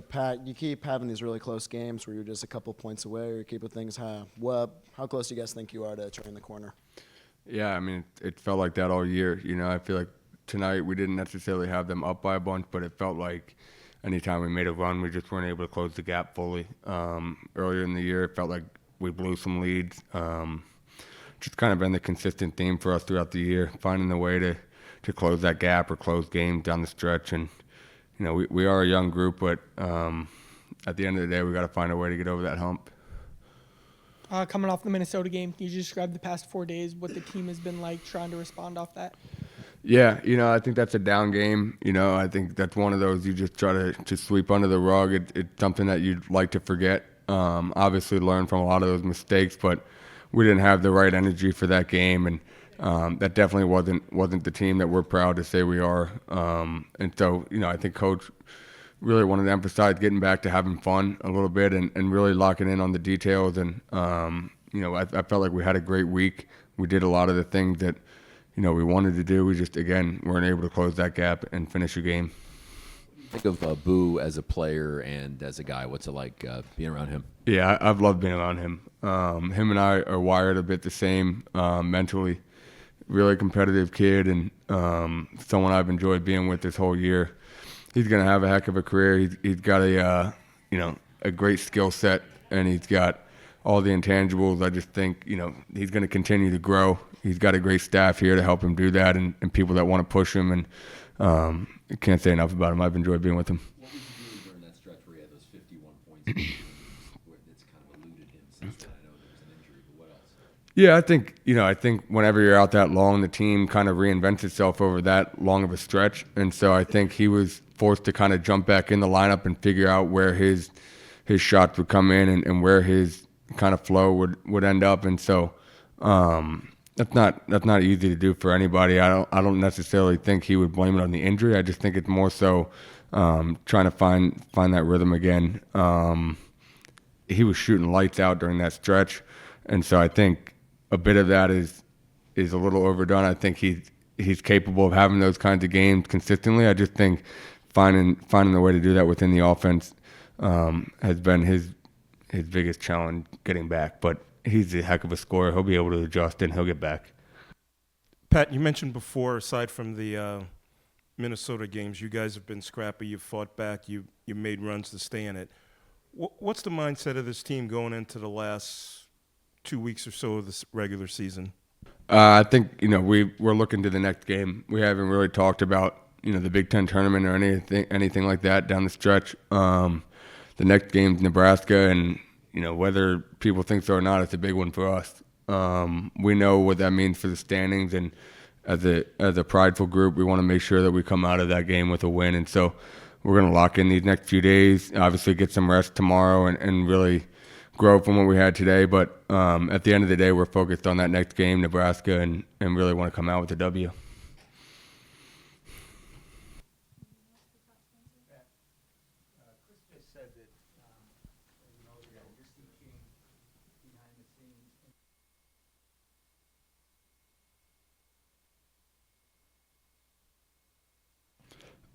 Pat, you keep having these really close games where you're just a couple points away, or you keep with things. How close do you guys think you are to turning the corner? Yeah, I mean, it felt like that all year. I feel like tonight we didn't necessarily have them up by a bunch, but it felt like anytime we made a run, we just weren't able to close the gap fully. Earlier in the year, it felt like we blew some leads. Just kind of been the consistent theme for us throughout the year, finding a way to close that gap or close games down the stretch. And, we are a young group, but at the end of the day, we got to find a way to get over that hump. Coming off the Minnesota game, can you just describe the past 4 days, what the team has been like trying to respond off that? Yeah, I think that's a down game. I think that's one of those you just try to sweep under the rug. It's something that you'd like to forget. Obviously learn from a lot of those mistakes, but we didn't have the right energy for that game, and that definitely wasn't the team that we're proud to say we are. And so, I think Coach really wanted to emphasize getting back to having fun a little bit and really locking in on the details. And, I felt like we had a great week. We did a lot of the things that, we wanted to do. We just, again, weren't able to close that gap and finish a game. Think of Boo as a player and as a guy. What's it like being around him? Yeah, I've loved being around him. Him and I are wired a bit the same mentally. Really competitive kid, and someone I've enjoyed being with this whole year. He's going to have a heck of a career. He's got a great skill set, and he's got all the intangibles. I just think, he's going to continue to grow. He's got a great staff here to help him do that, and people that want to push him, and I can't say enough about him. I've enjoyed being with him. What was you doing during that stretch where he had those 51 points? It's kind of eluded him since then. I know there was an injury, but what else? Yeah, I think whenever you're out that long, the team kind of reinvents itself over that long of a stretch, and so I think he was forced to kind of jump back in the lineup and figure out where his shots would come in and where his kind of flow would end up, and so that's not easy to do for anybody. I don't necessarily think he would blame it on the injury. I just think it's more so trying to find that rhythm again. He was shooting lights out during that stretch, and so I think a bit of that is a little overdone. I think he's capable of having those kinds of games consistently. I just think finding the way to do that within the offense has been his biggest challenge getting back. But he's a heck of a scorer. He'll be able to adjust and he'll get back. Pat, you mentioned before, aside from the Minnesota games, you guys have been scrappy. You've fought back. You made runs to stay in it. What's the mindset of this team going into the last 2 weeks or so of this regular season? I think we're looking to the next game. We haven't really talked about the Big Ten tournament or anything like that down the stretch. The next game's Nebraska, and whether people think so or not, it's a big one for us. We know what that means for the standings, and as a prideful group, we want to make sure that we come out of that game with a win. And so we're going to lock in these next few days, obviously get some rest tomorrow and really grow from what we had today. But at the end of the day, we're focused on that next game, Nebraska, and really want to come out with a W.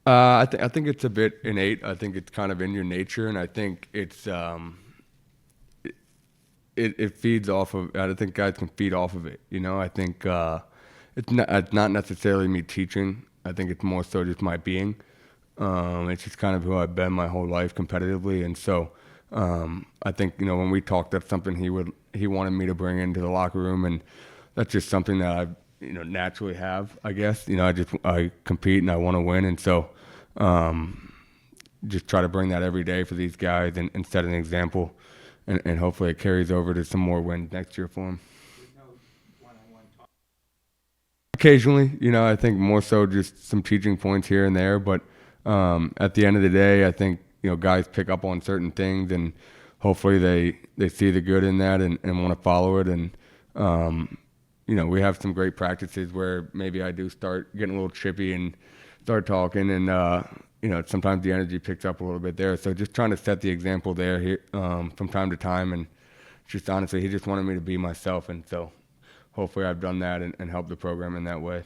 I think it's a bit innate. I think it's kind of in your nature, and I think it's it feeds off of. I think guys can feed off of it. I think it's not necessarily me teaching. I think it's more so just my being. It's just kind of who I've been my whole life competitively, and so I think when we talked, that's something he wanted me to bring into the locker room, and that's just something that I naturally have, I guess. I compete and I want to win, and so just try to bring that every day for these guys and set an example, and hopefully it carries over to some more wins next year for them. Occasionally, I think more so just some teaching points here and there, but at the end of the day, I think guys pick up on certain things, and hopefully they see the good in that and want to follow it. And we have some great practices where maybe I do start getting a little chippy and start talking, and sometimes the energy picks up a little bit there. So just trying to set the example there here from time to time, and just honestly, he just wanted me to be myself, and so hopefully I've done that and helped the program in that way.